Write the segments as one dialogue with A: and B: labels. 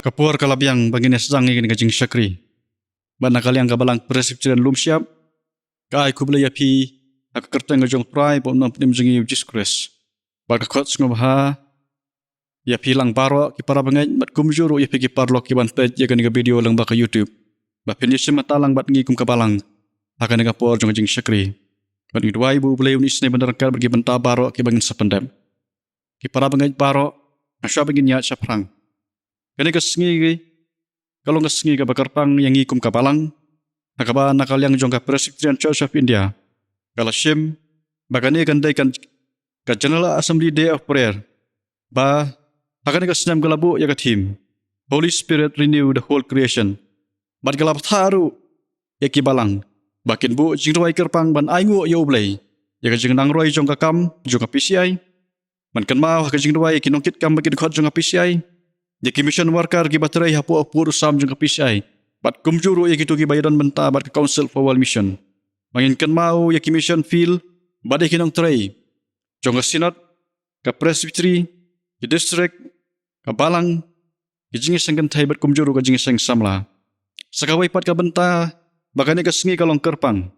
A: Kapur kalabiang bangin sedang ingin gajing syakri. Bana kaliang kabalang presipciran lum siap. Kai kubla yapi aku kerteng gajong prai bom nam pnim jengi Jesus Christ. Baka kot ngobha yapi lang baro ki para bangai mat kumjuru yapi ki parlo ki bantet ya kani video lang baka YouTube. Ba penyes mata lang bat ngi kum kabalang. Akan kapur jong gajing syakri. Bat ngi dua ibu boleh unis ne benar kal bagi benta baro ki bangin sependam. Ki para bangai baro asya bangin ya saprang. Kani kesengi kalau ngesengi ke bakarpang yang ikum kapalang nakaba nakal yang jongka Presbyterian Church of India kalau shim bagani gandai kan ka General Assembly Day of Prayer ba akan kesenyam galabu ya katim Holy Spirit renew the whole creation bat galap tharu ya kibalang bakin bu jingroi kerpang ban aingu ya ublei ya ka jingnang roi jongka kam jongka PCI man kan mau ka jingroi kinongkit kam bakin khot jongka PCI Jaki mission worker ki baterai hapu apur sam jeng PCI. Bat kumjuru ya gitu ki bayaran benta bat ke Council for World Mission. Manginkan mau ya ki mission feel badai kinong terai. Jong ke Sinod, ke Presbytery, ki district, ke Balang, ki jingis sengken thai bat kumjuru ke jingis seng samla. Sakawai pat ke benta bagani ke sengi kalong kerpang.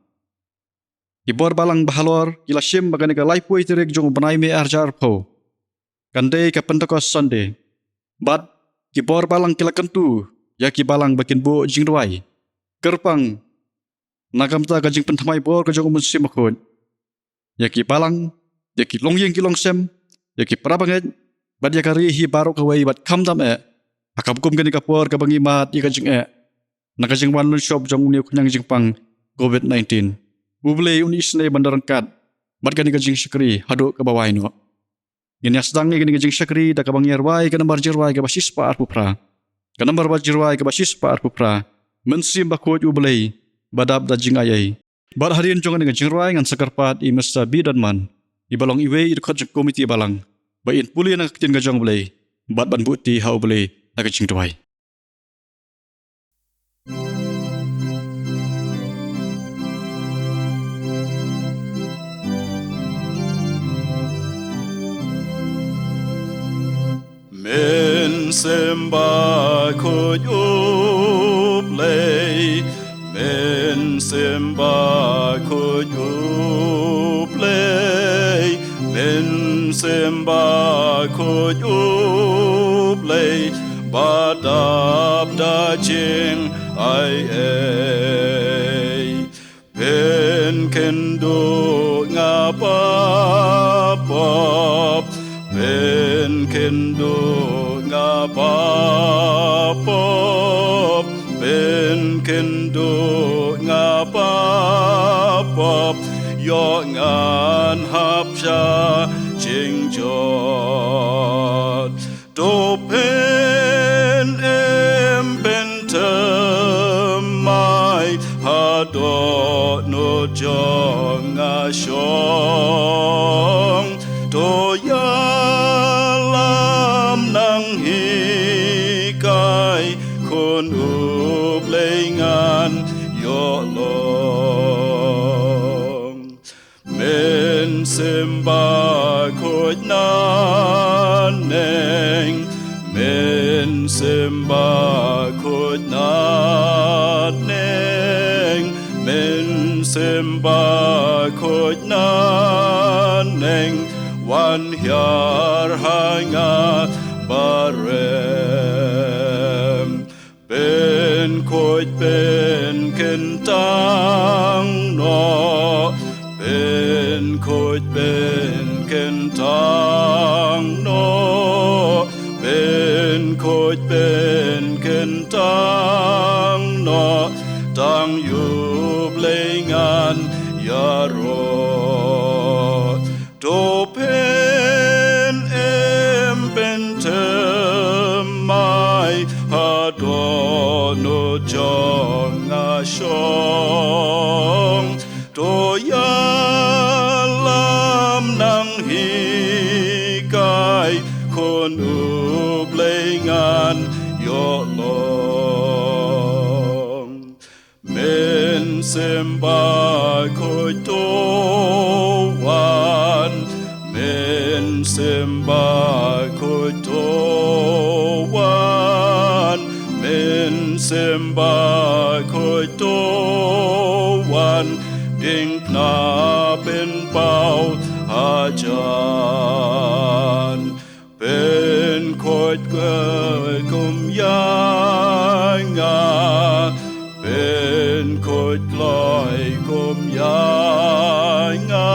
A: Ki bor Balang bahalor ki lasim bagani ke laipui tirik jong benai me arjar po. Kandai ke Pentecost Sunday. Bat ki bor Balang kila kentu ya ki Balang bakin bu jingruai kerpang nagamta ka jing pentamai bor ka jong musim makon ya ki Balang ya ki longyeng ki longsem ya ki prabanget bad ya kari hi baro ka wai bat kamdam akabkum gani ka por ka bangi mat ya ka jing naka jing wan shop jong uni kunyang jing pang COVID-19 buble uni isne bandaran kat bad gani ka jing syukri hadu ka bawai no Ini sedang ingin ngejing syakri da kabang yarwai ka nambar jirwai ka basis pa arpupra. Ka nambar ba jirwai ka basis pa arpupra. Mensim bakot ublei badab da jing ayai. Bar harian jongan ngejing rwai ngan sakarpat I Mr. B dan man. I balong iwe I dekot jeng komiti balang. Ba in puli na ketin gajong blei. Bat ban bukti hau blei da kejing rwai.
B: Men sembah kod ublei, men sembah kod ublei, men sembah kod ublei, badab dajing ai pen kendo ngapapop. Ben kendo ngapapop, ben kendo ngapapop, yo ngan hapsha jingjot. Do pen temai hado no jong asyong. Do yalam nang hikai kun ublengan yolong men sembah kod naneng men sembah kod naneng men sembah kod naneng wan hyar hanga barem ben koit ben kentang no ben koit ben kentang no ben koit ben kentang no tang yublengan yarot do pen temai hadono jong asyong do yalam nang hikai kon ublengan yolong men sembah kotowan men sembah kotowan sembah khôi toan ding na bên bao hajan bên khôi cười cùng yanga bên khôi loi cùng yanga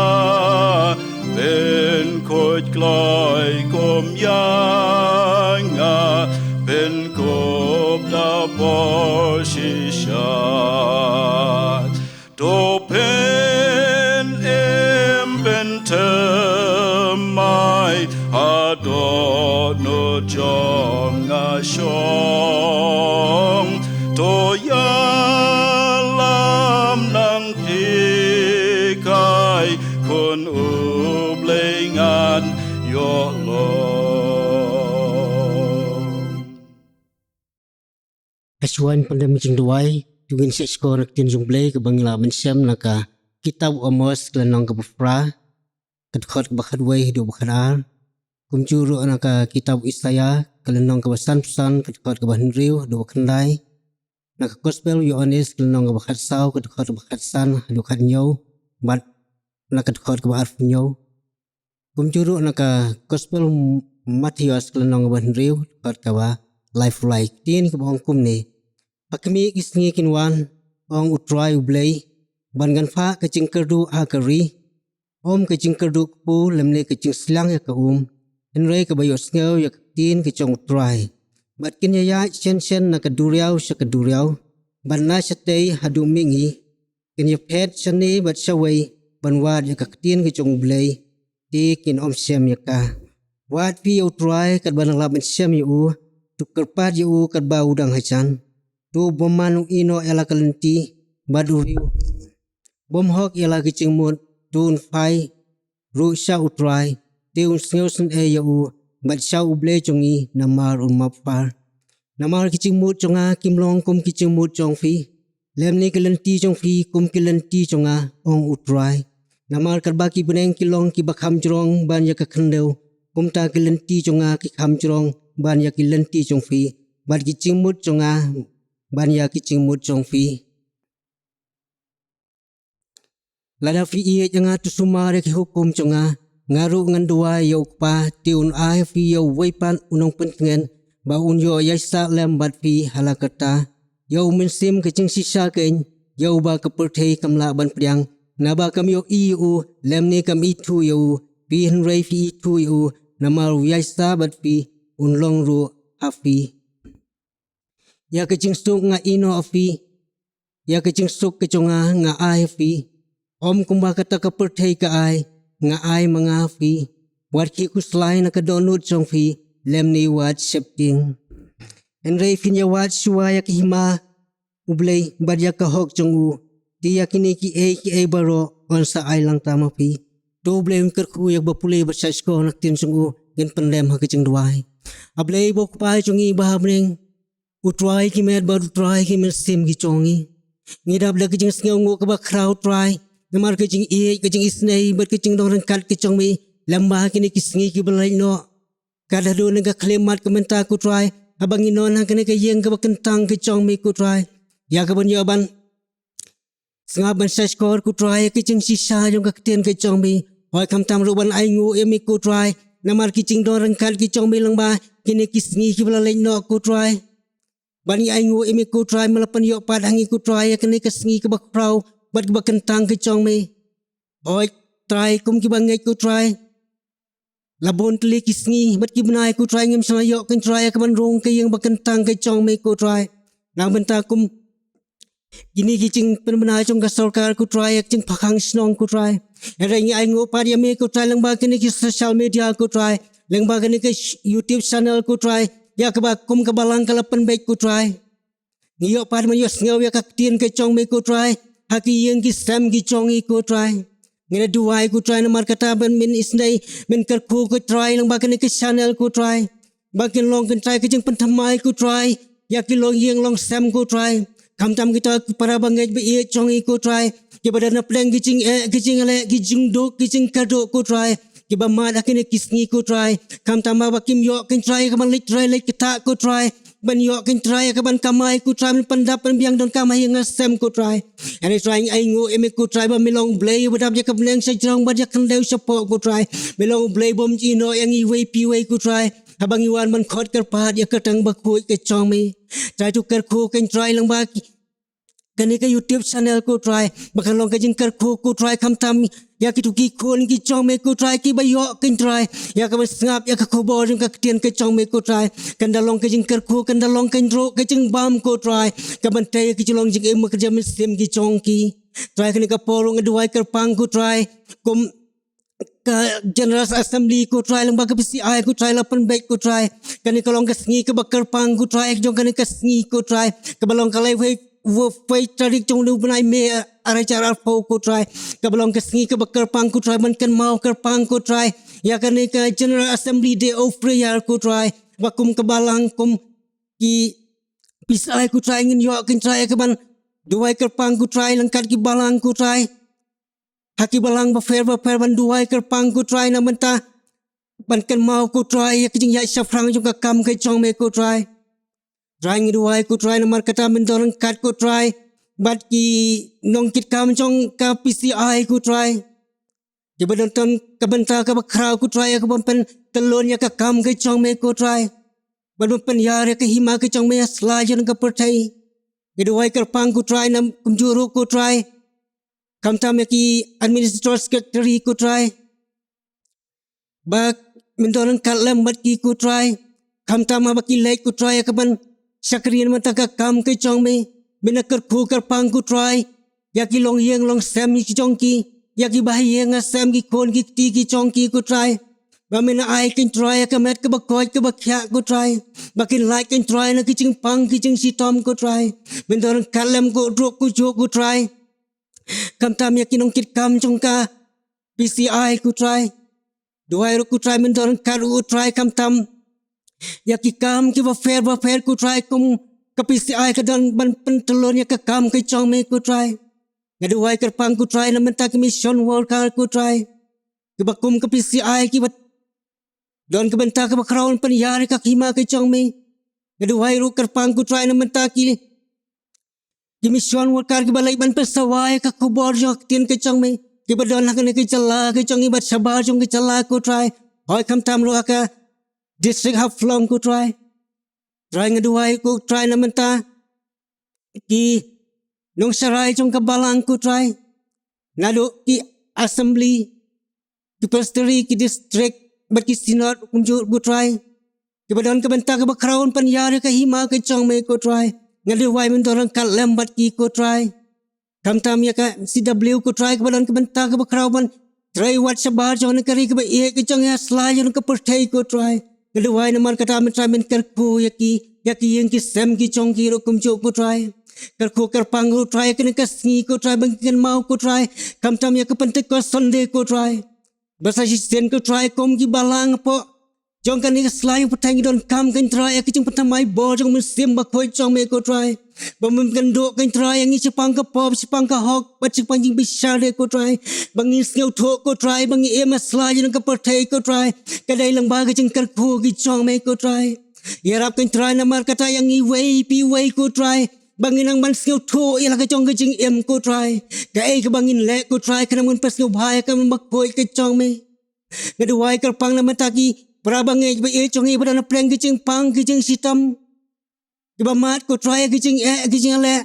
B: bên khôi loi cùng yanga bên cốp na bỏ shishat do pen em ben mai adon no jong a shong to ya lam nang pi kai kun ublengan yo lo
C: Asuan pandemi jeng duai tugin sa skor tin jung blay ke bangla mensem naka kitab Amos kelanong ke bafra kadkhot bakhadwai hidu bakhadar kumjuru naka kitab Isaya kelanong ke basan-pesan kadkhot ke bahnriu hidu bakhandai naka gospel Yohanes kelanong ke bakhadsau kadkhot bakhadsan hidu khadnyau bat naka kadkhot ke baharfnyau kumjuru naka gospel Matius kelanong ke bahnriu kadkhot ke life like tin ke bang kum ni pakmi kisngi kinwan ong utrai ublay bangan fa kecing kerdu akari om kecing kerdu pu lemne kecing slang ya ka enrei ka bayos ngau ya tin kecong utrai bat kin ya chen na kaduriau sa kaduriau ban na satay hadu mingi kin ya pet chani bat saway banwad ya ka tin kecong ublay ti kin om sem ya ka wat pi utrai kat banang laban sem yu tukerpat yu kat ba udang hacan tu bomanu ino ela kalenti badu bom hok ela kicing mut tun fai ru sha utrai teun sneusen e yu bat sha uble chongi namar un mapar namar kicing mut chonga kimlong kum kicing mut chong fi lemni kalenti chong fi kum kalenti chonga ong utrai namar karbaki beneng kilong ki bakham jrong ban ya ka khandeu kum ta kalenti chonga ki kham jrong ban ya kalenti chong fi bat kicing mut chonga ban ya kicing mut chong fi lada fi ie janga tu sumare ki hukum chonga ngaru ngan dua yo pa tiun ai fi yo weipan unong pengen ba un yo yaisa lem bat fi halakata yo mensim kicing sisa ken yo ba keperthei kamla ban priang na ba kam yo iu lem ni kam itu yo pi henrei fi itu yo namar yaisa bat fi un long ru afi ya kecing suk nga ino afi ya kecing suk kecunga nga ai fi om kumba kata keperthei ka ai nga ai mga fi wat ki kuslai na kadonut chong fi lemni wat septing enrei fin ya wat suaya ki hima ublei badya ka hok chong u ti yakini ki e baro on sa ai lang tama fi do blei ker khu yak bapule ba sa sko nak tin chong u gen pendem ha kecing duai ablei bok pai chong i ba breng utrai ki med ba utrai ki men sim ki chongi ngidap la kecing sngew ngo ka ba crowd try namar kecing kecing isnei ber kecing dong kat ki chong mi lamba kini kisngi ki belai no kada do nga klemat komenta ku try abang inon ha kini ka yeng ka ba kentang ki chong mi ku try ya ka ban yaban snga ban sa skor ku try kecing sisa jong ka tien ki chong mi hoi kam tam ru ban ai ngu e mi ku try namar kecing dong kat ki chong mi lamba kini kisngi ki belai no ku try bani aingu imi ku try melapan yo padangi ku try kene kesngi ke bak prau bat ke kentang ke chong me oi try kum ki bangai ku try labon tli kisngi bat ki benai ku try ngim sama yo ken try ke ban rong ke yang bak kentang ke chong me ku try nang benta kum gini kicing penbenai chong ka sarkar ku try kicing phakang snong ku try erengi aingu padia me ku try lang ba kene ki social media ku try lang ba kene ke YouTube channel ku try ya keba kum kebalang kalapan baik ku try ngiyo pad man yos ngaw ya kaktin ke chong me ku try haki yang ki sam ki chong i ku try ngene duai ku try namar kata ben min isnai min kar ku try lang bakan ke channel ku try bakin long kan try ke jeng pentamai ku try ya ki long yang long sam ku try kam tam kita para bangai be ye chong i ku try ke badana pleng ki jing ale ki jing do ki jing kado ku try Kiba mat akin kisngi ko try. Kam tama bakim yok kin try kaman lek kita ko try. Ban yok kin try kaban kamay ko try pandapan biang don kamay nga sem ko try. And I trying ay ngo eme ko try ba milong blay badap ya kableng sa jrong ba ya kan lew support ko try. Milong blay bom jino yang iway piway ko try. Habang iwan man khot kerpat ya ketang bakui ke chong me. Try to kerko kin try lang ba kani ka YouTube channel ko try bakalong ka jing kerko ko try kam tam ya ki tuki kon ki chong me ko try ki ba yo kin try ya ka sngap ya ka khobor jing ka tien ka chong me ko try kan dalong ka jing kerko kan dalong kin ro ka jing bam ko try ka ban te ki jolong jing em ka jam sim ki chong ki try kani ka porong aduai kerpang ko try kum ka General Assembly ko try lang baga PCI ko try lapan baik ko try kani kalong ka sngi ka bakar pang ko try jong kani ka sngi ko try ka balong kalai wo fai tarik jong lu banai me arai cara fo ko try ka balong ka sngi ka bakar pang ko try man kan mau kar pang ko try ya kani ka General Assembly day of prayer ko try wakum ka balang kum ki PCI ko try ngin yo kin try ka ban duai kar pang ko try langkat ki balang ko try haki balang ba fair ban duai kerpang ko try na menta ban kan mau ko try ya kijing ya syafrang jong ka kam ke chong me ko try ngi duai ko try na mar kata men dorang kat ko try bat ki nong kit kam chong ka PCI ko try je ban ton ka benta ka ba krau ko try ka ban pen telon ya ka kam ke chong me ko try ban pen ya re ka hima ke chong me sla jon ka pertai ngi duai kerpang ko try na kumjuru ko try kam tam ki administrator secretary ko try bak mendoran kalam bat ki ko try kam tam ba ki lek ko try ka ban sakrian mata ka kam ke chong me benakar ko kar pang ko try ya ki long yeng long sam ki chong ki ya ki bah yeng sam ki kon ki ti ki chong ki ko try ba mena ai kin try ka met ka ba ko ka ba kya ko try ba kin like kin try na ki ching pang ki ching si tom ko try mendoran kalam ko ro ko jo ko try kam tam ya kinong kit kam chong ka PCI ku try duai ro ku try men dorang karu try kam tam ya ki kam ki ba fair ku try kum ka PCI ka dan ban pentelon ya ka kam ke chong me ku try ngaduai kerpang ku try na menta ki mission world ka ku try ki ba kum ka PCI ki ba don ka benta ka ba crown pen yar ka khima ke chong me ngaduai ro kerpang ku try na menta ki mission workar ki balai ban pesawai ka kubor jok tien ke chong me ki badon ha ke chala ke chong ibat sabar jong ke chala ko try hoi kam tam ro ka district half long ko try ngaduai ko try na menta ki nong sarai jong ka balang ko try ngado ki assembly ki pastry ki district bat ki sinod kumjur ko try ki badon ka benta ka ba crown pan yar ka hima ke chong me ko try ngaduai men dorang kal lembat ki ko try kam tam ya ka CW ko try ka badan ka benta ka bakraw ban try wat sabar jon ka ri ka ba e ka chong ya sla jon ka perthai ko try ngaduai na mar ka tam try men kar ko ya ki yeng ki sem ki chong ki ro kum cho ko try kar ko kar pang ro try ka ka sngi ko try bang ken mau ko try kam tam ya ka pente ko sunday ko try basa si sen ko try kom ki balang po jong kan ni slai patang don kam kan try ki jong patamai bo jong men sim ba khoi chong me ko try bang men kan do kan try yang chipang ka pop chipang ka hok ba chipang jing bisha de ko try bang ni sneu tho ko try bang ni em slai jong ka pathai ko try ka dai lang ba ka jing kar ko ki chong me ko try yarap kan try na mar kata yang ni wei pi wei ko try bangin ang man sneu tho ila ka chong ka jing em ko try ka ai ka bangin le ko try ka namun pas sneu bhai ka mak khoi ka chong me ngaduai kar pang na mata ki Prabang ba e chong e badana pleng kicing pang kicing sitam kiba mat ko try kicing kicing le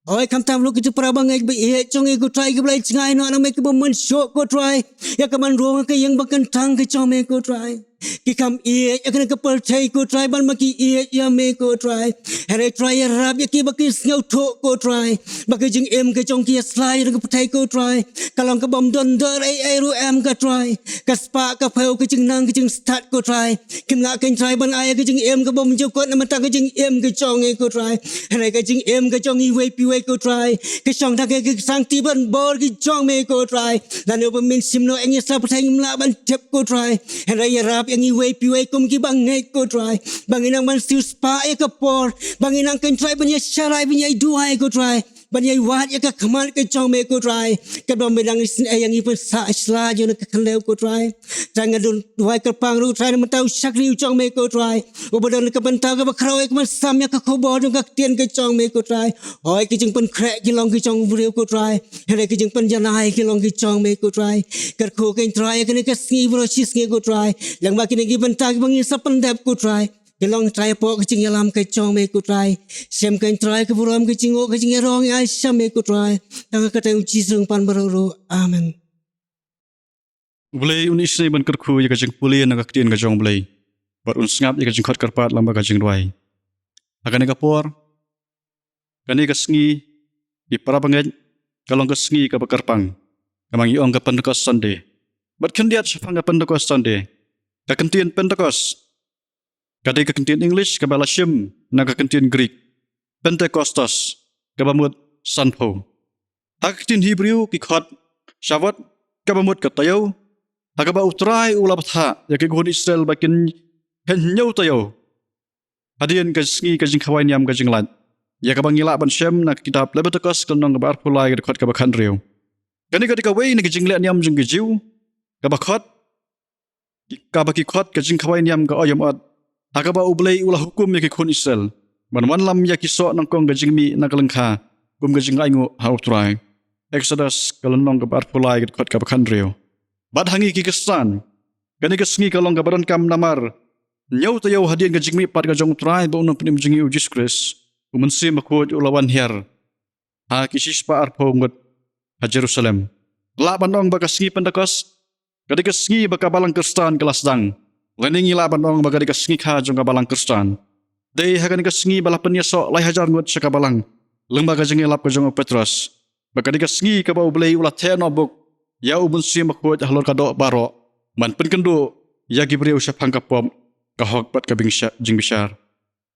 C: oi kam tam lu kitu prabang ba e chong e ko try ki blai chngai no na me ki ba man show ko try ya ka man ro ka yang bakan tang ki chong me ko try ki kam e ya kan ka per thai ko try ban ma ki e ya me ko try here try ya rap ya ki ba ki sneu tho ko try ba ki jing em ki chong ki slide ka thai ko try kalong ka bom don der ai ru em ka try ka spa ka pheu ki jing nang ki jing start ko try kim nga ken try ban ai ki jing em ka bom jo ko na ma ta ki jing em ki chong e ko try here ka jing em ka chong i we pi we ko try ki chong ta ki sang ti ban bor ki chong me ko try la no ba min sim no eng sa thai mla ban tep ko try here ya rap yang i we pi we kum ki bang ngai ko try bang inang ban siu spa e ka por bang inang ken try ban ya sharai ban ya duai ko try บรรยายวาดยังก็ขมันก็จองเมกุไรกับเราไม่ดังสิ่งยังอีเป็นสาอิสลาอยู่ในกันเลวกุไรจังกระดุนไว้กระปังรู้ไรมันเต้าชักริวจองเมกุไรอุบดนกับบรรทากับคราวเอกมันซ้ำยังก็ขบวนกับเตียนก็จองเมกุไรโอ้ยก็จึงเป็นแคร์กิลองก็จองเรียวกุไรเฮ้ยก็จึงเป็นยานายกิลองก็จองเมกุไรกัดคู่กันไตรกันก็สงีบรอชิสงีกุไรยังมากินกิบรรทากับบางยิสับปันเดบกุไรกิลองไตรปอกก็จึงยาลามก็จองเมกุไรเสียมกันไตรก็บุรามก็จึงโอก็จึงยารองไอ้ชาเมกุไรตั้งก็แต่อุจิซึ่งปันบรโรอาเมน
A: Boleh unis ni ban kerku ya kajeng pulih nak ketian kajong boleh. Bar un sngap ya kajeng khot karpat lamba kajeng duai. Akan ni kapor. Kani kasngi di para pangai kalong kasngi ka bakarpang. Kamang iong ka Pentecost Sunday. Bat kendiat syafang ka Pentecost Sunday. Ka kentian Pentecost. Kadai ka kentian English ka balashim nak ka kentian Greek. Pentecostos ka bamut sanpo. Ha kentian Hebrew ki khot Shavat ka bamut ka tayaw. Agaba utrai ulabatha ya ke gon Israel bakin henyau tayo. Hadian kasngi kajing kawain yam kajing lat. Ya kabang ngila ban Shem nak kitab Leviticus kanong kabar pulai ka khot ka bakhan riu. Kani ka dikawai ni kajing le yam jing gijiu. Ka bakhot ka baki khot kajing kawain yam ka oyam at. Agaba ublei ulah hukum ya ke gon Israel. Ban wan lam ya kiso nang kong kajing mi nakalengkha. Kum kajing aingu ha utrai. Exodus kalonong kabar pulai ka khot ka bakhan riu. Bad hangi kikistan. Kani kasngi kalong kabaran kam namar. Nyau tayo hadian kajingmi pat kajong trai ba unang penimjingi ujis Kris. Umansi makut ulawan hiar. Ha kisispa arpo ngot ha Jerusalem. Labanong ba kasngi Pentecost. Kadi kasngi ba kabalang Kristan kelasdang. Leningi labanong ba kadi kasngi ka jong kabalang Kristan. Day ha kani kasngi bala penyaso lai hajar ngot sa kabalang. Lengba kajingi lap kajong Petrus. Ba kadi kasngi ka ba ublei ulat tenobuk. Ya umunsi makut halor kadok barok. Man penkendo ya gibriu syapang kapom. Kahok pat kabing jing bisyar.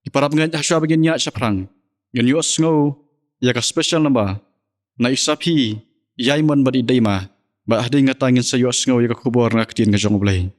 A: Iparap ngan hasya bagin nya syaprang. Ngan yos ngau ya ka special namba. Na isapi ya iman badi daima. Ba hadi ngatangin sa yos ngau ya ka kubor na ketin ngajong ublay.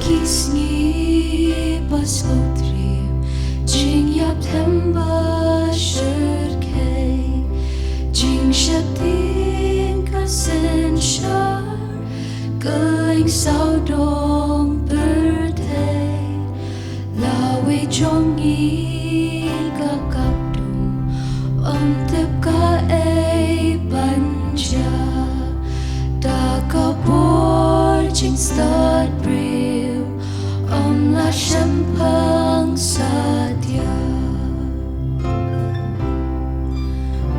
D: Kisngi baslotrim jing yap thamba shurkei jing shaktin kasen shar going sao dong birthday lawe jongi ka kapdum tep ka ei banja da ka por jing start la shampang sadia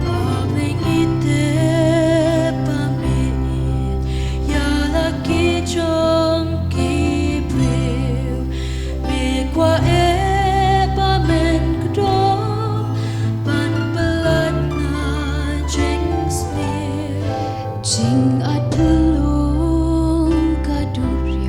D: Pabing ite pamit ya la ki jong ki briu me kwa e pamen kdo pan pelan na jing smear jing atulung kaduri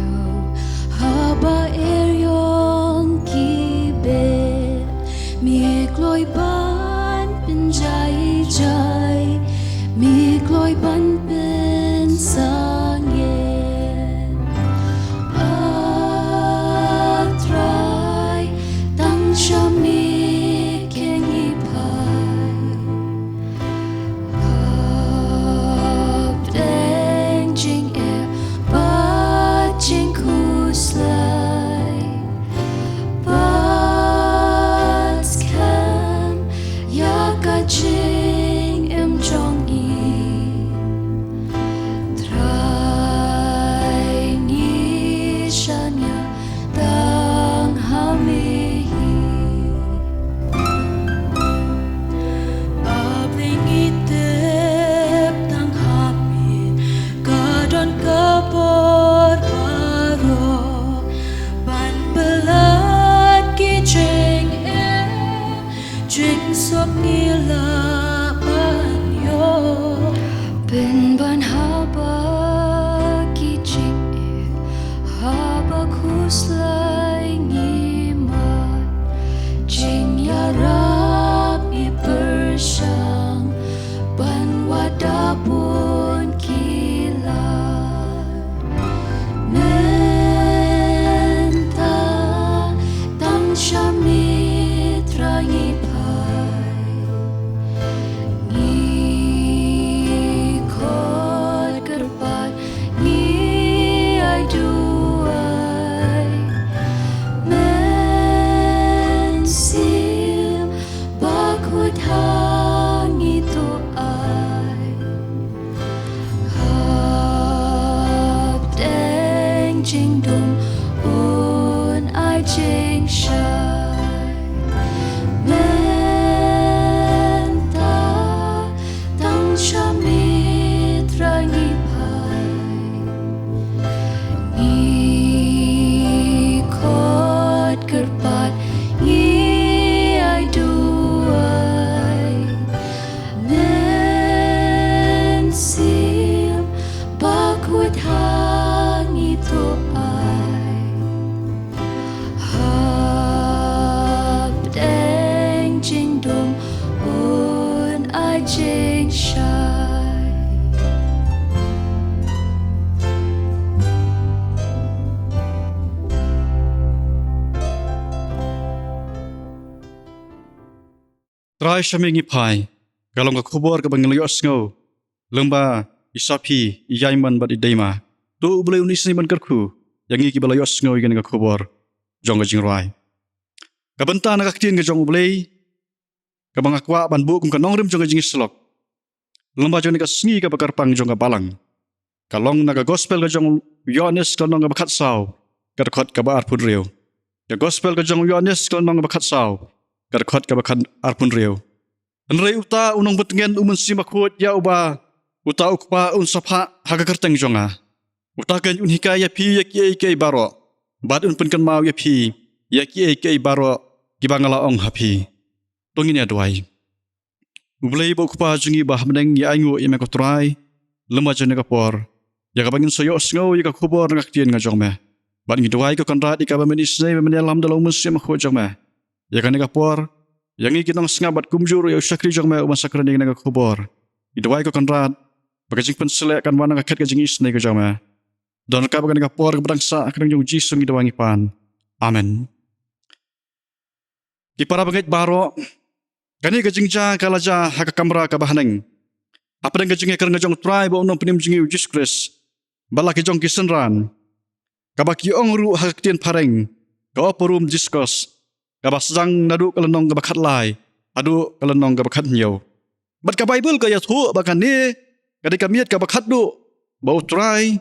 D: jing dum un ai jing shai menta tang chamitra ngi pai ngi kot kerpat ngi ai duai nen sim bakut hangi to ai hab deng jing dum un ai jing shai
A: Try shamingi pai. Kalong ka khubor ka banglayo sngo. Lomba isapi iyaiman bat idaima. Tu boleh unis ni ban kerku. Yang iki balayo sngo ikan ka khubor. Jong ka jingrai. Ka benta na kaktin ka jong boleh. Ka bangakwa ban bu kum ka nongrim jong ka jingislok. Lomba jong ni ka sngi ka bakar pang jong ka balang. Kalong na ka gospel ka jong Yohanes kalong ka bakat saw. Karkot ka ba arpun riu. Ka gospel ka jong Yohanes kalong ka bakat saw. Karkot ka bakat arpun riu. Anrei uta unong betengen umun simakut ya uba. Uta ukpa un sapa haga kerteng jonga. Uta kan un hikaya pi ya kiai baro. Bad un penkan mau ya pi. Ya kiai baro gibangala ong hapi. Tongin ya duai. Ublei bo ukpa jungi bah meneng ya aingu ya mekotrai. Lemba jene kapor. Ya kabangin soyo sngo ya kakubor ngaktian ngajong me. Bad ngi duai ka konrat ika bamenis nei menelam dalam umun simakut jong me. Ya kan kapor. Yang iki nang sengabat kumjur ya syakri jong me uman sakran yang naga kubor. Idawai ko konrad. Bagajing penselek kan wana kaket kajing isne ko jong me. Don ka bagan kapor kebrangsa akan jong jisung idawangi pan. Amen. Di para bangit baro. Kani kajing ja kalaja haka kamera ka bahaneng. Apa dan kajing ekar ngajong try ba unong penim jingi Jesus Christ. Bala ki jong kisenran. Kabaki ong ru haktian pareng. Ka oporum discuss. Kabas jang nadu kalenong kabakat lai, adu kalenong kabakat nyaw. Bat ka Bible ka yathu bakan ni, kadika miat kabakat du, bau try,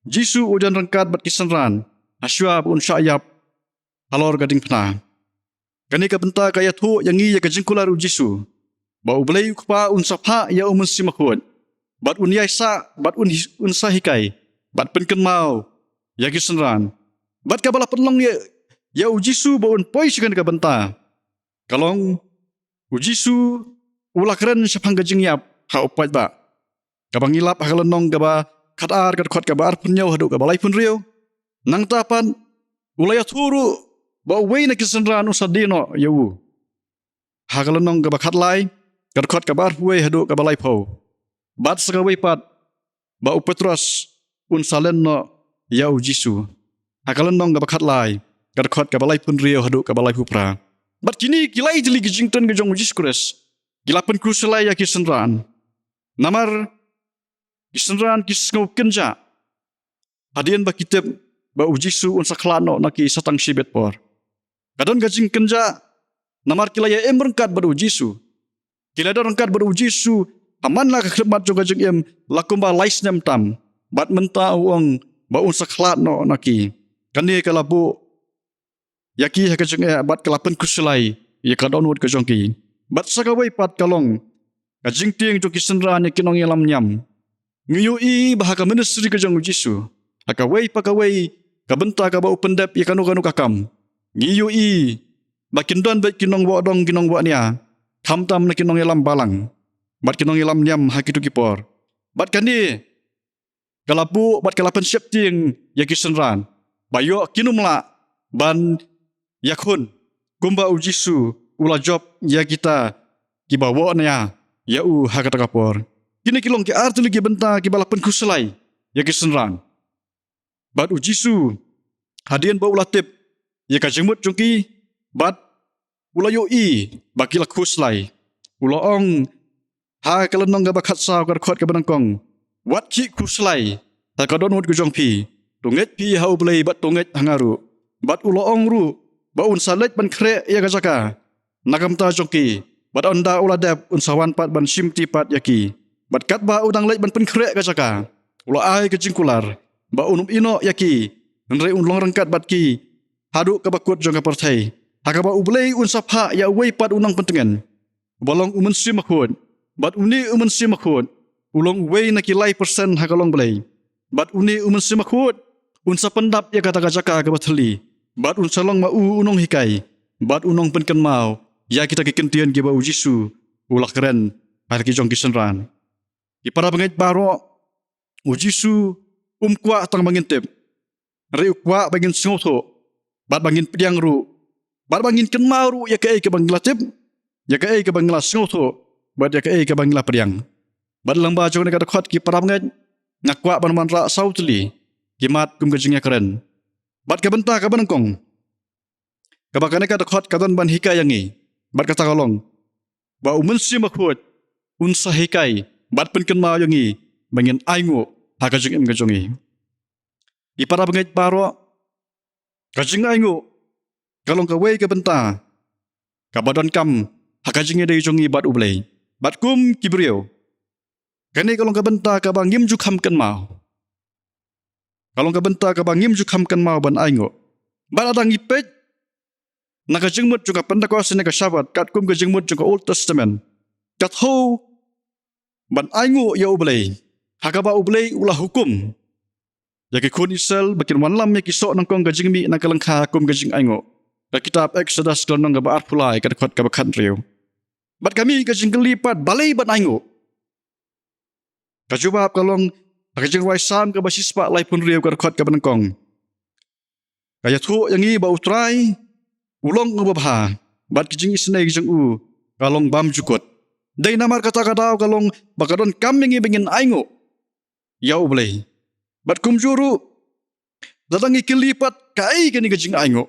A: Jisu ujan rengkat bat kisanran, asyua pun syayap, halor gading pena. Kani ka benta ka yathu yang iya ka jingkular u Jisu, bau belai ukpa un sapa ya umun simakut, bat un yaisa, bat un sahikai, bat penken mau, ya kisanran, bat ka bala penlong ya ujisu baun poi sikan ka benta. Kalong ujisu ula keren sapang gajing yap ha upat ba. Kabang ilap ha kalenong ka ba katar ka khot ka bar punyaw hadu ka balai pun riu. Nang tapan ulaya turu ba wei na kisenran usadino yau. Ha kalenong ka ba katlai ka khot ka bar huwei hadu ka balai pau. Bat saka wei pat ba upetros un salenno ya ujisu. Ha kalenong ka ba katlai karkot kabalai pun rio hadu kabalai pupra. Bat kini kilai jeli gijington gejong Jesus Christ. Gilapan kuselai ya kisenran. Namar kisenran kisngau kenja. Hadian ba kitab ba ujisu unsa klano naki satang sibet por. Kadon gajing kenja namar kilai em rengkat ba ujisu. Kilai da rengkat ba ujisu aman la kaklemat jo gajing em lakumba lais nem tam. Bat menta uang ba unsa klano naki. Kani kalabu yaki hakajeng bat kelapan kuselai ya kadonut ka jongki bat sakawai pat kalong kajing tiang jo kisenran ya kinong yalam nyam ngiyu i bahaka ministry ka jong Jisu hakawai pakawai ka benta ka ba upendap ya kanu kakam ngiyu i bakin don bat kinong bodong kinong wa nia tam na kinong yalam balang bat kinong yalam nyam hakitu kipor bat kani kalapu bat kelapan siap tiang ya kisenran bayo kinumla ban yakun kumba ujisu ula job ya kita kibawa na ya hakata kapor kini kilong ki artu lagi benta ki balapan kuselai ya kisenran bat ujisu hadian ba ula tip ya ka jemut jongki bat ula yo i bakila kuslai ula ong ha kalenong ga bakat saw ka khot ka banangkong wat ki kuslai ta ka donut ku jongpi tunget pi hau blai bat tunget hangaru bat ula ong ru baun salet ban kre ya gajaka nakam ta jongki bat onda ula dep unsawan pat ban simti pat yaki bat kat ba udang let ban pen kre gajaka ula ai ke jingkular ba unum ino yaki Nre long rangkat bat ki hadu ka bakut jong ka partai. Hakaba ublei unsapha ya wei pat unang pentengan. Balong umensi makhut. Bat uni umensi makhut. Ulong wei na kilai persen hakalong belai. Bat uni umensi makhut. Unsa pendap ya kata jaka ka bathali. Bat unsalong ma unong hikai. Bat unong penken mau. Ya kita kikentian ki ba ujisu. Ulah keren. Har ki jong kisenran. Ki para bangait baro ujisu kwa tang mangintip. Re kwa bangin singotho. Bat bangin pediang ru. Bat bangin ken mau ru ya ke bangla tip. Ya ke bangla singotho. Bat ya ke bangla pediang. Bat lamba jong ne ka khot ki para bangait ngakwa ban man ra sautli. Kimat kum kejingnya keren. Bat ka benta ka banangkong. Kabakane ka khot kadon ban hikai yangi. Bat kata kalong. Ba umensi makhut. Unsa hikai. Bat penken mau yangi. Bangin aingu. Hakajing im kajongi. Ipara bangait baro. Kajing aingu. Kalong ka wei ka benta. Kabadon kam. Hakajing ide jongi bat ublei. Bat kum kibriyo. Kani kalong ka benta ka bangim jukham ken mau. Kalong ka benta ka bangim jukham ken mau ban aingu. Bat adang ipet. Nakajingmut juga pentakos ka syabat. Kat kum kajingmut juga Old Testament. Kat ho. Ban aingu ya ublei. Hakaba ublei ulah hukum. Yaki kun Israel bakin wanlam yaki sok nangkong kajing mi nakalangka kum kajing aingu. Da kitab Exodus kalong ka baat pulai kadakot ka bakat riu. Bat kami kajing kelipat balai ban aingu. Kajubab kalong kajing waisam ka basispa lai pun riu kadakot ka banangkong. Kaya tu yang i ba utrai ulong ngubabha. Bat kajing isnay kajing kalong bam jukut. Day namar kata-kata kalong bakadon kami ngi bingin aingu. Ya ublei. Bat kumjuru. Datangi kelipat kai kani kajing aingu.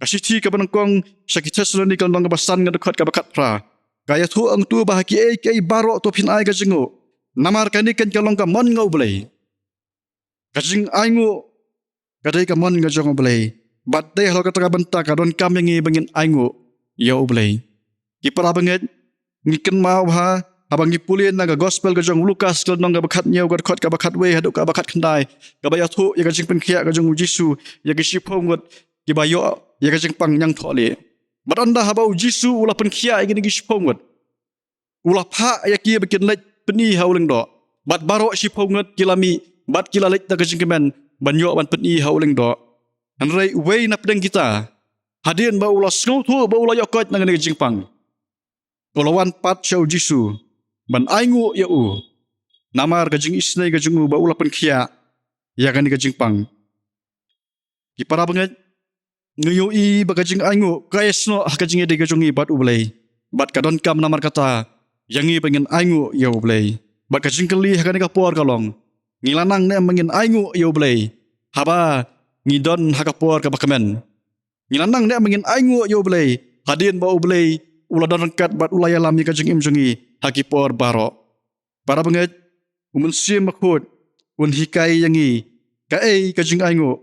A: Kasiti ka banangkong sakit Thessaloniki kalong kabasan nga dekat ka bakat pra. Kaya tu ang tu bahaki kai baro to pin ai kajingu. Namar kani kan kalong ka mon nga ublei. Kajing aingu. Kadai ka mon nga jong ublei. Bat day halo kata ka banta kadon kami ngi bangin aingu. Ya ublei. Kipara banget. Ngiken mau ha. Habang ngipulin naga gospel kajong Lukas kalong ka bakat nyaw kadakot ka bakat wei haduk ka bakat kendai. Kabaya tu ya kajing penkia kajong Jisu. Ya kisipong ngot kibayo ya kajing pang nyang thole. Bat anda habau Jisu ulah penkia ya kisipong ngot. Ulah pa ya kia bikin lek peni hauling do. Bat baro sipong ngot kilami. Bat kila lek ta kajing kemen. Banyo ban peni hauling do. Anrai wei na pedang kita. Hadin ba ulah sngau tu ba ulah yakot nang kajing pang. Ulawan pat syau Jisu. Ban aingu ya Namar kajing isnay kajing ba ulah penkia. Ya kan kajing pang. Kipara banget. Ngayo ba kajing aingu. Kaesno kajing ide kajing bat ublay. Bat kadon kam namar kata. Yangi pengen aingu ya ublay. Bat kajing keli kan kapor kalong. Ngilanang ne mengin aingu ya ublay. Haba ngidon hakapor ka bakamen. Ngilanang ne mengin aingu ya ublay. Hadin ba ublay. Ulah dan rengkat bat ulah yalami kajing imjongi. Hakipor baro. Para banget. Umensi makhut. Un hikai yangi. Kae kajing aingu.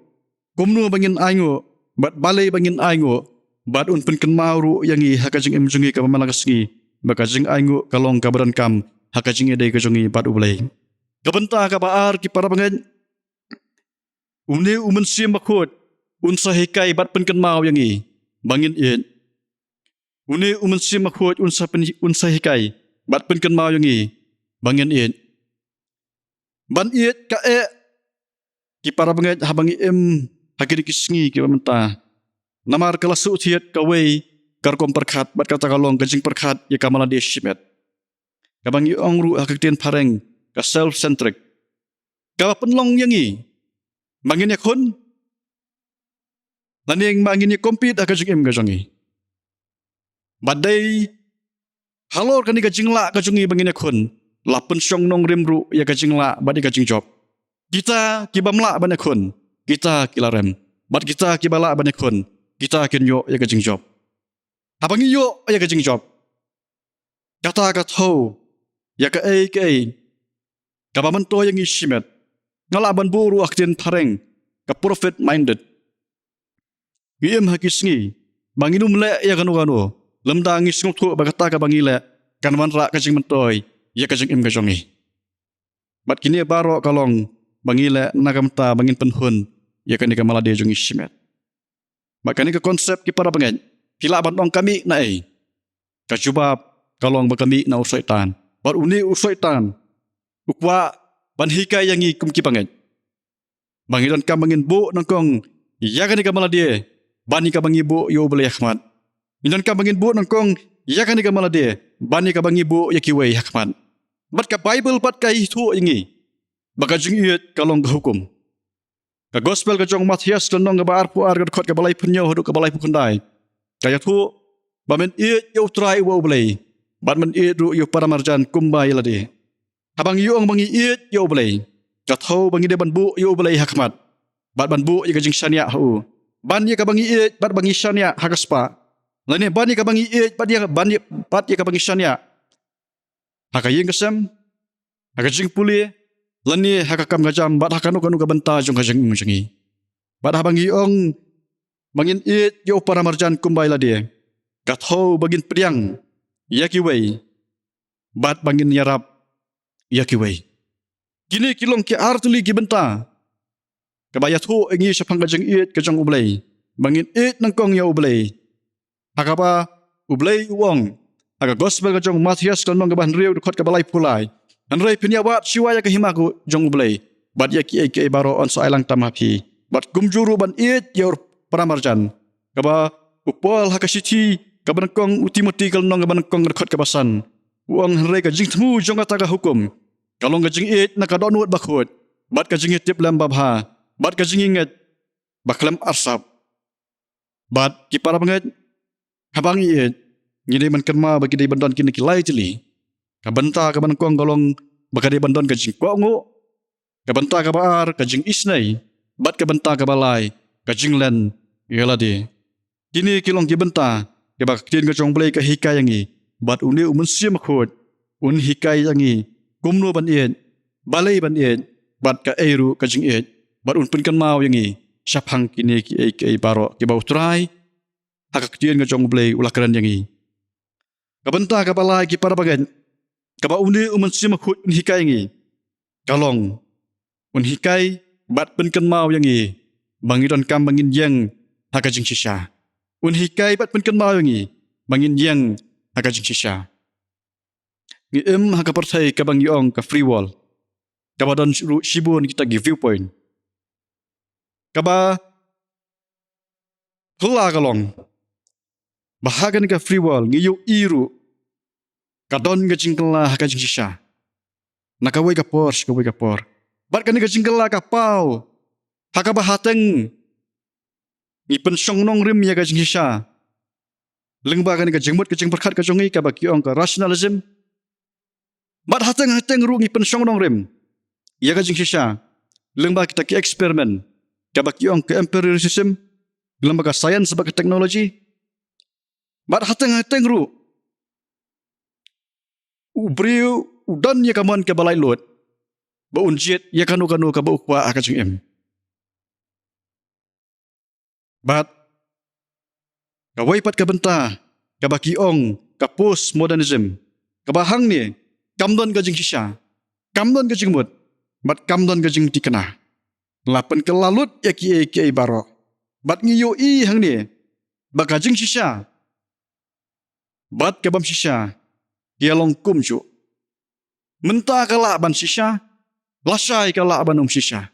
A: Kumnu bangin aingu. Bat balai bangin aingu. Bat un penken mauru yangi hakajing imjongi ka mamalagasngi. Bakajing aingu kalong kabaran kam. Hakajing ede kajongi bat ublay. Kabenta ka baar ki para banget. Umensi makhut. Un sahikai bat penken mau yangi. Bangin it. Umensi makhut un sahikai. Bat penken mau yangi. Bangin it. Ban it kae. Ki para banget habangi hakiri kisngi ki menta. Namar kalasu tiat kawei karkom perkat bat kata kalong kajing perkat ya kamala dia shimet. Kabangi ongru hakaktian pareng ka self-centric. Kawa penlong yangi. Bangin yakun. Laning bangin kompit hakajing kajongi. Badai halor kani kajing la kajongi bangin yakun. Lapen syong nong rimru ya kajing la badi kajing job. Kita kibamla banakun. Kita kilarem. Bat kita kibala banakun. Kita kinyo ya kajing job. Habangi yo ya kajing job. Kata katho ya ka ai. Kabamento yang ishimet. Ngalaban buru aktin pareng. Ka profit minded. Ngiem hakisngi. Banginum le ya kanu. Lemda ngis ngutu bagata ka bangile. Kan manra kajing mentoy. Ya kajing kajongi. Bat kini baro kalong. Bangile nakamta bangin penhun. ya kan ka malade jong ishimet. Maka ni ka konsep ki para bangen. Pila bantong kami na ka jubab kalong bakami na usaitan. Bar uni usaitan. Ukwa banhika yang kum ki bangen. Bangidan ka bangin bu nangkong ya kan ka malade. Bani ka bangi bu yo boleh Ahmad. Idan ka bangin bu nangkong ya kan ka malade. Bani ka bangi bu ya kiwei Ahmad. Bat ka Bible bat ka itu ingi. Baka jing iet kalong ka hukum. Ka gospel ka jong Matias kanong ka baar puar ka khot ka balai punyo hoduk ka balai pukundai. Kaya tu bamen iet yo try wo boleh. Bat men iet ru yo paramarjan kumbai lade. Habang yo ang bangi iet yo boleh. Ka thau bangi de ban bu yo boleh Ahmad. Bat ban bu ya ka jing syania hu. Ban ya ka bangi iet bat bangi syania hakaspa. Lane ban ya ka bangi iet bat ya ka bangi syania. Hakayeng kesem. Hakajing puli. Lani hakakam gajam bat hakanu kanu ka benta jong ka jeng jengi. Bat habang iong bangin it yo para marjan kumbai lade. Kathau bagin priang yakiwei. Bat bangin yarap yakiwei. Kini kilong ki artuli ki benta. Kabayat ho ingi sapang ka jeng it ka jong ublay. Bangin it nangkong ya ublay. Hakapa ublay uong. Aga gospel ka jong Matias kanong ka bahan riu dukot ka balai pulai. Anray pinyawat siwaya ka himaku jong ublay. Bat ya ki baro on sa ilang tamapi. Bat kumjuru ban it yaur paramarjan. Kaba upol hakasiti kabanakong utimoti kalnong kabanakong rekod kabasan. Uang anray ka jing temu jong ataga hukum. Kalong ka jing it nakadonut bakut. Bat ka jing itip lam babha. Bat ka jing inget baklam arsap. Bat ki para banget habang it. Ngide man kerma bagi day bandon kini kilay tili. Kabanta kabanakong galong baka day bandon ka jing kuango. Kabanta kabaar ka jing isnay. Bat kabanta kabalay ka jing len yalade. Kini kilong kibenta kabak tin ka jong blay ka hikay yangi. Bat uni umunsiya makhod. Un hikay yangi. Kumno ban it. Balay ban it. Bat ka eiru ka jing it. Bat un pinkan mau yangi. Syapang kini ki baro ki bau try. Hakak tin ka jong blay ulakaran yangi. Kabenta kabalay ki para bagan. Kaba uni umunsiya makhod un hikay yangi. Kalong. Un hikay bat pinkan mau yangi. Bangidon kam bangin yang hakajing sisya. Un hikay bat pinkan mau yangi. Bangin yang hakajing sisya. Ngiem hakapartay kabang yong ka free wall. Kabadon shibun kita gi viewpoint. Kaba hula kalong. Bahagan ka free wall ngiyu iru. Kadon ka jingkala hakajing sisya. Nakaway ka por, kaway ka por. Bat ka ni ka jingkala ka pau. Hakabahateng. Ipen syong nong rim ya ka jing sisya. Lengba ka ni ka jingmut ka jing perkat ka jongi ka bakyong ka rationalism. Bat hateng ru ipen syong nong rim. Ya ka jing sisya. Lengba kita ki eksperimen. Ka bakyong ka empiricism. Lengba ka science sebagai teknologi. Bat hateng ru. Ubriu udan ya kaman ke balai lot. Ba unjit ya kanu ka ba ukwa akajing em. Bat kawai pat ka benta ka bakiong ka postmodernism. Kabahang ni kamdon ka jing sisya. Kamdon ka jing mut. Bat kamdon ka jing tikana. Lapan ke lalut ya ki baro. Bat ngiyo i hang ni. Baka jing sisya. Bat kabam sisya. Kialong kumju. Menta kalak ban sisya. Lasai kalak ban sisya.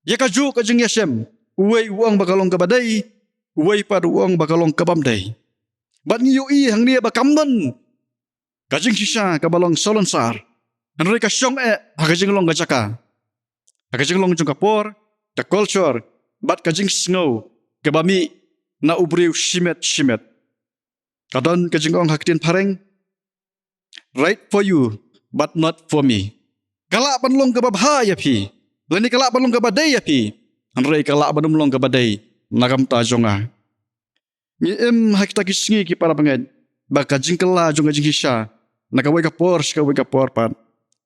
A: Ya kaju kajeng yasem. Uway uang bakalong kabadai. Uway pad uang bakalong kabamday. Bat ngiyo i hang niya bakamdan. Kajeng sisya kabalong solonsar. Hanri kasyong hakajeng long kajaka. Hakajeng long jong kapor. Ka culture. Bat kajeng snow. Kabami na ubriw shimet. Kadon kajeng ong hakitin pareng. Right for you, but not for me. Kalak panlong kababha ya pi. Lani kalak panlong kabadai ya pi. Anray kalak panumlong kabadai. Nagam ta jonga. Ngiem hakita kisngi ki para banget. Baka jingkala jonga jing sisya. Nakaway ka por pan.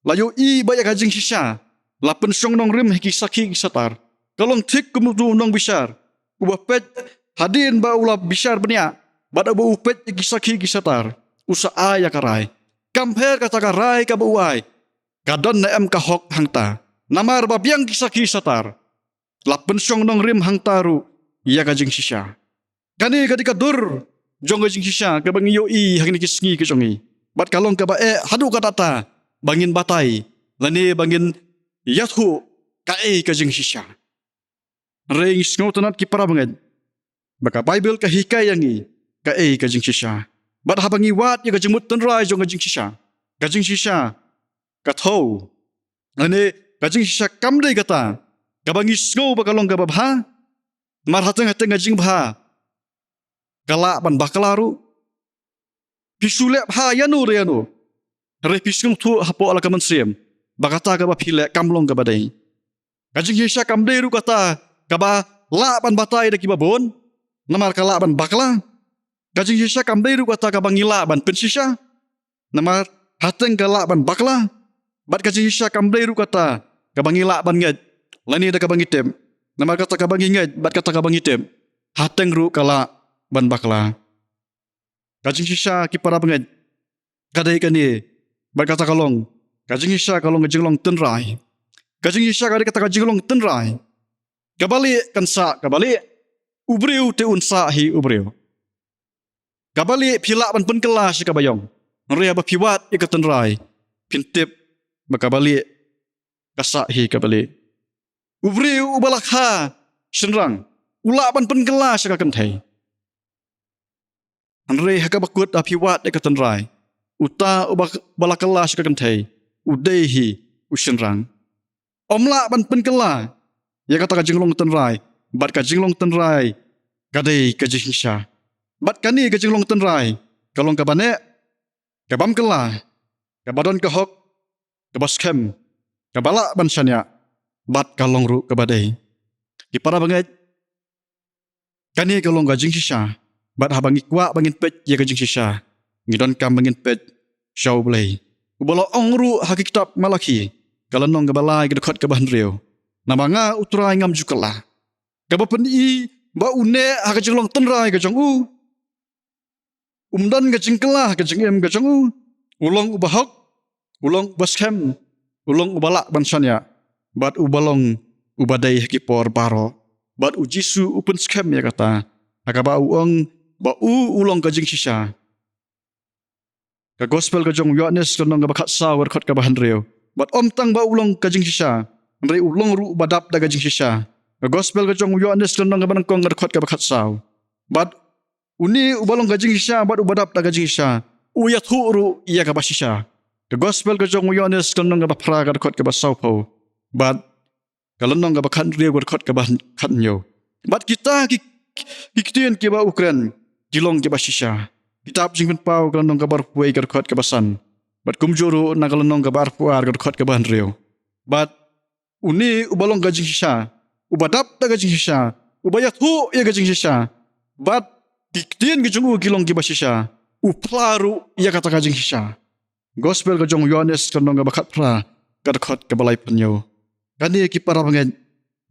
A: Layo i baya ka jing sisya. Lapen syong nong rim hiki sakhi satar. Kalong tik kumutu nong bisar. Ubapet hadin ba ula bisar benya. Bada ba upet hiki sakhi satar. Usa aya karay. Kamper kata karay kabuay. Kadon na em kahok hangta. Namar babiang kisaki satar. lapen syong nong rim hang taru ya kajing shisha. Kani kadika dur jong kajing shisha ka bangi yo i hang ni kisngi ke jongi. Bat kalong ka ba hadu ka tata bangin batai lani bangin yathu ka kajing shisha. Ring sngo tanat ki para banget. Baka Bible ka hikay yangi ka kajing shisha. Bat habangi wat ya kajing mut tanrai jong kajing shisha. Kajing shisha ka thau. Lani kajing shisha kamdai kata. Kabangi sngo bakalong ka babha. Marhateng-hateng kajing bha. Kala ban bakalaru. Pisule bha yanu reyanu. Re pisung tu hapo ala kamansiam. Bakata ka ba pile kamlong ka badai. Kajing shisha kamdai ru kata. Kaba la ban batai da kibabon. Namar kala ban bakla. Kajing shisha kamdai ru kata kabangi la ban pensisha. Namar hateng kala ban bakla. Bat kajing shisha kamdai ru kata kabangi la ban ngad. Lani da kabangi tem. Namar kata kabangi ngad. Bat kata kabangi tem. Hateng ru kala ban bakla. Kajing shisha ki para bangad. Kadai kani. Bat kata kalong. Kajing shisha kalong kajing long tenrai. Kajing shisha kadai kata kajing long tenrai. Kabali kansa kabali. Ubriu te unsa hi ubriu. Kabali pila ban penkela si kabayong. Ria ba piwat ikatenrai. Pintip bakabali kasa hi kabali. Ubriu ubalakha senrang. Ula ban penkela si kakentai. Anre hakabakut apiwat ikatenrai. Uta ubalakala si kakentai. Udehi usenrang. Omla ban penkela. Ya kata kajing long tenrai. Bat kajing long tenrai. Kadai kajing shisha. Bat kani kajing long tenrai. Kalong kabane. Kabam kela. Kabadon kahok. Kabaskem. Kabala ban syanya. Bat kalong ru kabadai. Kipara banget. Kani kalong kajing shisha. Bat habangi kwa bangin pet ya kajing shisha. Ngidon kam bangin pet. Syau belai. Ubalo ongru hakikitab malaki. Kalanong kabalai kedekot kabahan riau. Namanga uturai ngam jukala. Kabapen i ba une hakajing long tenrai kajong u. Umdan kajing kelah kajing em kajong u. Ulong ubahok. Ulong ubaskem. Ulong ubalak bansanya. Bat ubalong ubadai hakipor baro. Bat ujisu upun skem ya kata. Akaba uong ba ulong kajing shisha. Ka gospel kajong Yohanes kanong kabakat sawar kot kabahan riau. Bat omtang ba ulong kajing shisha. Nri ulong ru badap da kajing shisha. Ka gospel kajong Yohanes kanong kabanangkong kot kabakat saw. Bat uni ubalong kajing shisha bat ubadap da kajing shisha. Uyat hu ru iya kabashisha. Ka gospel kajong Yohanes kanong kabapra kot kabasaw po. Bat kalanong kabakan riau kot kabahan katnyo. Bat kita kiktian kiba Ukran. Jilong kiba shisha. Kitab jingpen pau kalanong kabar puay kot kabasan. Bat kumjuru na kalanong kabar puar kot kabahan riau. Bat uni ubalong kajing shisha. Ubadap da kajing shisha. Ubayat hu ya kajing shisha. Bat kiktian kajong kilong kiba shisha. Uplaru ya kata kajing shisha. Gospel kajong Yohanes kanong kabakat pra. Kadakot kabalay panyo. Kani kipara banget.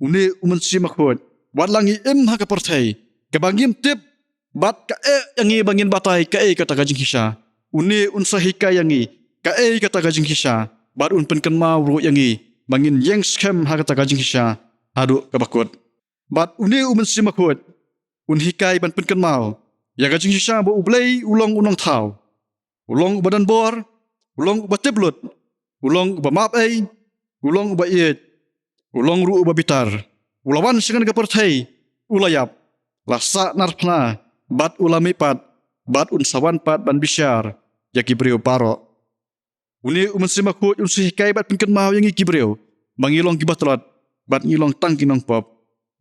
A: Uni umansi makhod. Wat langi im hakapartay. Kabangim tip. Bat yangi bangin batay kata kajing shisha. Uni unsahika yangi. Kata kajing shisha. Bat unpenkan mau ru yangi. Bangin yang skem hakata kajing shisha. Adu kabakot. Bat uni umansi makhod. Unhikai ban penkan mau. Ya kajing shisha bo ublay ulong unong tau. Ulong ubadan bor. Ulong ubatiblut. Ulong ubamap ay. Ulong ubayit. Ulong ru ubabitar. Ulawan singan kapartay. Ulayap. Lasa narpna. Bat ulamipat. Bat unsawan pat ban bisyar. Ya kibriyo paro. Uni umansi makhod unsihikai bat penkan mau yang kibriyo. Mangilong kibatlat. Bat ngilong tang kinong pop.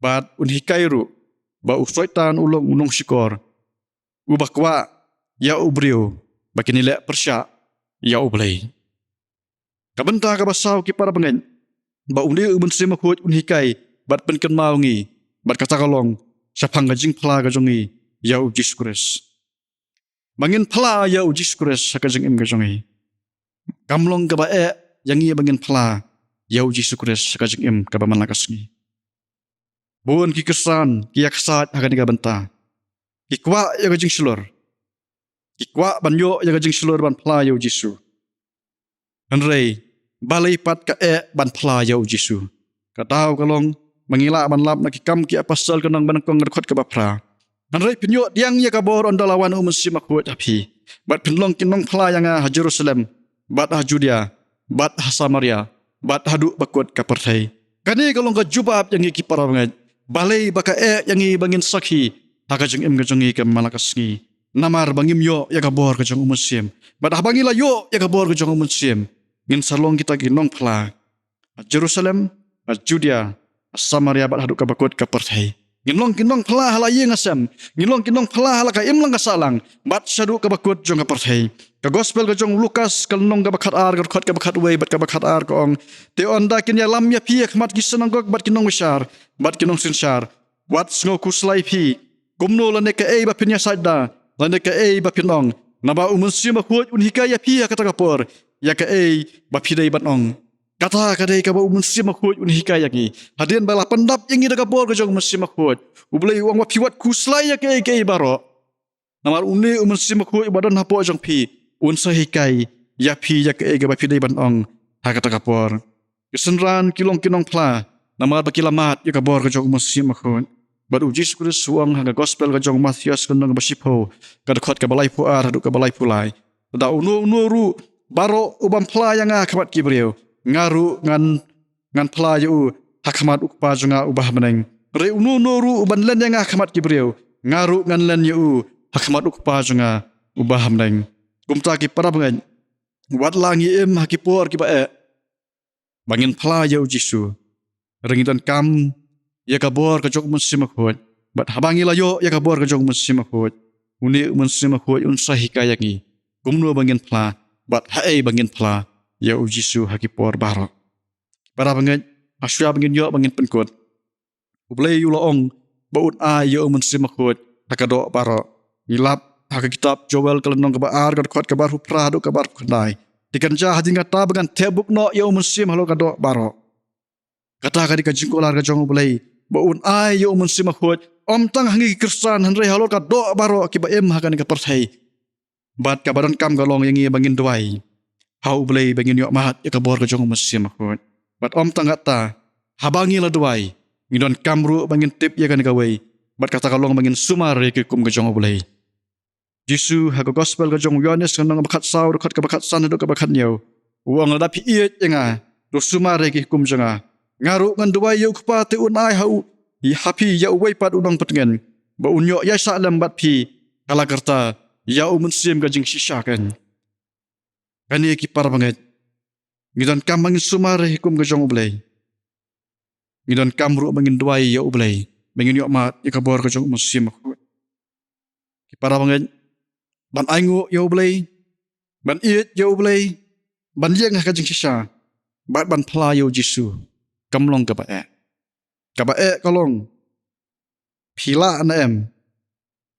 A: Bat unhikai ru. Ba usoitan ulong unong sikor. Ubakwa. Ya ubriyo. Bakinilek persyak. Ya ublay. Kabenta kabasaw kipara bangen. Ba uni umansi makhod unhikai. Bat penkan mau ngi. Bat kata kalong. Sapang kajing pala kajongi. Ya ujis kures. Bangin pala ya ujis kures sakajing im kajongi. Kamlong kabae yang ia bangin pala. Ya ujis kures sakajing im kabaman lakasngi. Buon kikesan kiyaksat hakan kabenta. Kikwa ya kajing silor. Kikwa banyo ya kajing silor ban pala ya ujisu. Henrei balai pat ban pala ya ujisu. Katau kalong mangila manlap nakikam ki apasal kenang banakong ngadkhot ka bapra. Nanray pinyo diang ya kabor ondalawan umunsi makhut api. Bat pinlong kinong pala yang ha Jerusalem, bat ha Judea, bat ha Samaria, bat hadu bakut ka perthai. Kani kalong ka jubab yang iki para bangat. Balai baka yang i bangin sakhi, haka jeng im gajong i ka malakasngi. Namar bangim yo ya kabor ka jong umunsim. Bat ha bangila yo ya kabor ka jong umunsim. Ngin salong kita kinong pala. Jerusalem, Judea, Samaria bat hadu ka bakut ka perthai. Nginlong kinong pala halayeng asam, nginlong kinong pala halaka imlang kasalang, bat syadu ka bakut jong ka perthai. Ka gospel ka jong Lukas kalnong ka bakat ar ka khot ka bakat way bat ka bakat ar ko ong te onda kin ya lam ya pi khmat kisanang gok bat kinong wishar, bat kinong sinshar. Wat sngo kuslai pi, kumno lane ka ba pinya sadda, lane ka ba pinong, naba umunsi makhut un hikaya pi ka takapor, ya ka ba pidai bat ong. Kata kadai ka ba umunsi makhut un hikaya ki. Hadian bala pendap yang ida kapor ka jong umunsi makhut. Ublay uang wapiwat kuslai ya ka baro. Namar uni umunsi makhut ibadan hapo jong pi. Unsa hikai ya pi ya ka ba pidai ban ong ha kata kapor. Kesenran kilong kinong pla. Namar bakilamat ya kabor ka jong umunsi makhut. Bad uji Kristus uang ha gospel ka jong Matius kendong basipo. Ka khot ka balai puar hadu ka balai pulai. Da unu ru baro ubam pla yang kamat kibriu. Ngaru ngan pelayu hakamat ukpa junga ubah meneng. Re unu noru uban len yang hakamat kibriu. Ngaru ngan len yu hakamat ukpa junga ubah meneng. Kumta ki para bengen. Wat langi hakipor ki bae. Bangin pelayu Jisu. Rengitan kam ya kabor ka jok musim khot. Bat habangi layo ya kabor ka jok musim khot. Uni musim khot un sahikayangi. Kumno bangin pla bat hae bangin pla. Ya Jisu hakipor barok. Para banget asya bangin yo bangin penkot. Ublay yu laong baut ya umunsi makhut hakado barok. Ngilap haka kitab Joel kelenong kebaar kad kabar hupra do kabar kendai. Dikanja hading kata bangan tebuk no ya umunsi halo kado barok. Kata kadi kajingkolar kajong ublay baut ya umunsi makhut om tang hangi kirsan hanrei halo kado barok kiba hakan ka perthai. Bat kabaran kam galong yang bangin duai. Hau belai bangin yok mahat ya kabor ka jong musim makhut. Bat om tanggata habangi la duai. Ngidon kamru bangin tip ya kan gawai. Bat kata kalong bangin sumar ya kum ka jong belai. Jisu ha gospel ka jong Yohanes kanang bakat saw dekat ka bakat san do ka bakat nyau. Uang la dapi iet nga do sumar ya kum jonga. Ngaru ngan duai ya ukpa te unai hau. I hapi ya uwai pat unang petngen. Ba unyo ya salam bat pi kala kerta ya musim ka jing sisyakan. Kani ki par banget. Ngidon kam bangin sumar hikum ka jong ublay. Ngidon kam ru bangin duai ya ublay. Bangin yok mat ya kabor ka jong musim makhut. Ki para banget. Ban aingu ya ublay. Ban iit ya ublay. Ban yeng ka jing sisya. Bat ban pla ya Jisu. Kamlong ka bae. Ka bae kalong. Pila anaem.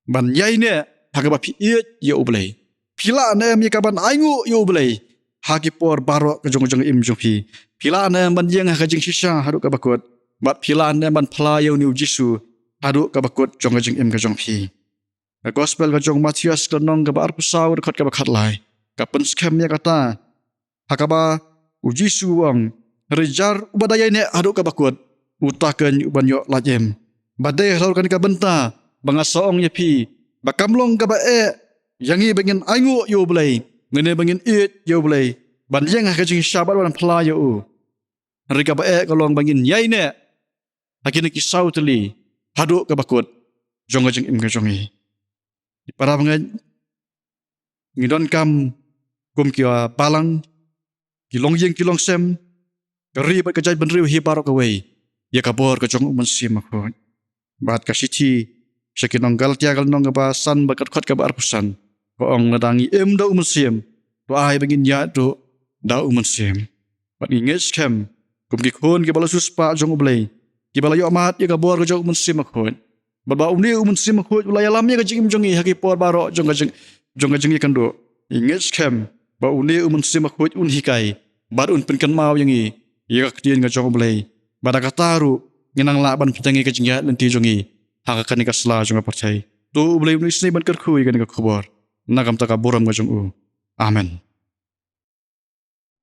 A: Ban yai ne haka ba pi iit ya ublay. Pila ane mi kaban aingu yo belai. Hakipor barok ke jong im jongpi. Pila ane ban yeng ha jing sisa hadu ka bakut. Bat pila ane ban pla yo ni Jisu hadu ka bakut jong im ka jongpi. Ka gospel ka jong Matius kenong ka bar pusau dekat ka bakat lai. Ka penskem ya kata. Hakaba Jisu wang rejar ubadaya ne hadu ka bakut. Utaken uban yo lajem. Badai halurkan ka benta bangasaong ya pi. Bakamlong ka bae. Yangi bangin aingu yo belai. Ngene bangin it yo belai. Ban yang ha jing syabat wan pla yo. Rika bae kalong bangin yai ne. Hakini kisau teli. Hadu ka bakut. Jong jing im ka jongi. Para bangan ngidon kam kum kia balang kilong yeng kilong sem kari bat kajai benriu hi barok away. Ya kabor ka jong umunsi makhut. Bat kasiti syakinong galtia kalnong ba san bakat khot ka bar pusan. Koong nadangi da umunsim. Do ai bangin ya do da umunsim. Bat nginges kem. Kum gikhon ki bala suspa jong ublay. Ki bala yo amat ya kabor ka jong umunsim makhut. Bat ba umni umunsim makhut ulay alamnya ka jing jongi haki por baro jong ka jing ikan do. Nginges kem. Ba umni umunsim makhut un hikai. Bat un penkan mau yangi. Ya kakdian ka jong ublay. Bada kataru nginang laban petangi ka jing ya lenti jongi. Haka ka sela jong ka percay. Tu ublay umni sini ban kerkhui ka kubor. Nagam taka buram ngajong u. Amen.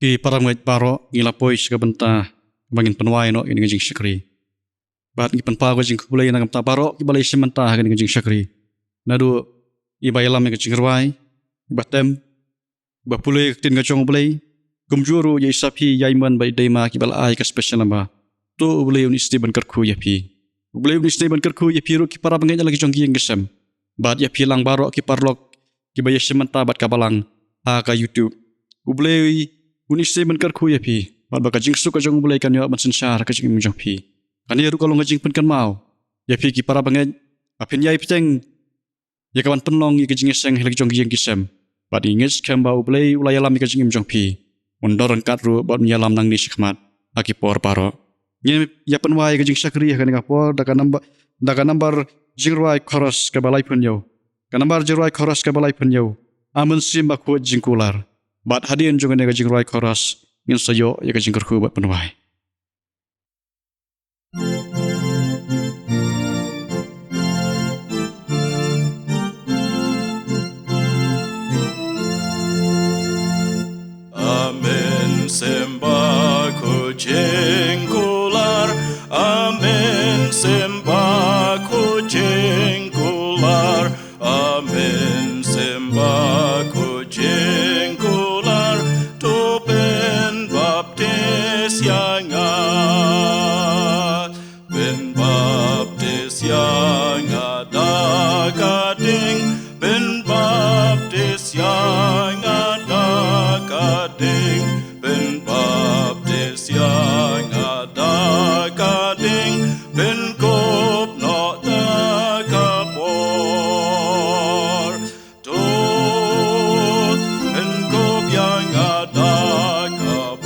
A: Ki parang ngait baro ngilapoi sika benta bangin penwai no ini ngajing syakri. Bat ngi penpa ko jing kubulay nang ta barok ki balay simanta hagan ka jing syakri. Nadu iba ilam ka jing rwai, iba tem, iba pulay ka tin ka jong bulay. Kumjuru ya isapi yaiman ba idema ki balay ka special namba. Tu bulay un isti ban karku ya pi. Bulay un isti ban karku ya pi ro ki para bangay lagi jong gieng gesem. Bat ya pi lang barok ki parlok ki balay simanta bat ka balang ha ka YouTube. Bulay un isti ban karku ya pi. Bat ba ka jing su ka jong bulay kan yo ban sensyar ka jing jong pi. Kani ru kalau ngajing pen kan mau. Ya pi ki para bangay apin yai piteng. Ya kawan penong ya ka jing seng lagi jong gieng gesem. Bat ingis kamba bulay ulay alam ka jing jong pi. Undor angkat ru buat menyalam nang ni sikmat aki por paro. Nye ya penwai ke jing syakri ka ninga por da ka nambar jingruai koros ka balai pun yo. Ka nambar jingruai koros ka balai pun yo. Amun sim ba ku jingkular. Bat hadian jong ne ka jingruai koros ngin sayo ya ka jingkurku buat penwai.
B: Sembah ku jengkular, amin. Sembah ku jengkular, amin. Sembah ku jengkular, tupen baptis yang ben baptis yang ada kading, ben baptis yang ada kading. Ben baptis yang ada kading, ben kop nok da kapor. Tut ben kop yang ada kapor.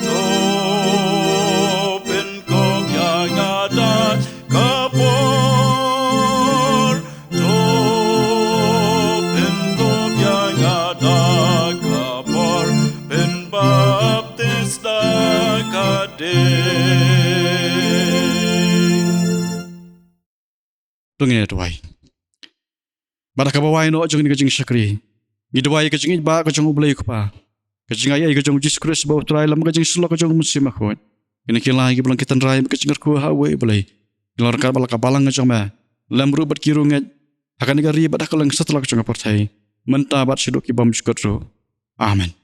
B: Tut ben kop yang ada kapor. Tut ben kop yang ada baptis da kading.
A: Tungin tuai. Bada ka bawai no jong ni ka jing syakri. Ngi duai ka jing ba ka jong bulay ko pa. Ka jing ay ka jong Jesus Christ ba utray lam ka jing selo ka jong musim akot. Kini kilai ki bulang kitan rai ka jing ku hawe bulay. Kilor ka bala ka balang ka jong ma. Lam ru bat kiru ngat. Hakan ni ka ri bada ka lang setelah ka jong portai. Menta bat sidok ki bam syukur. Amen.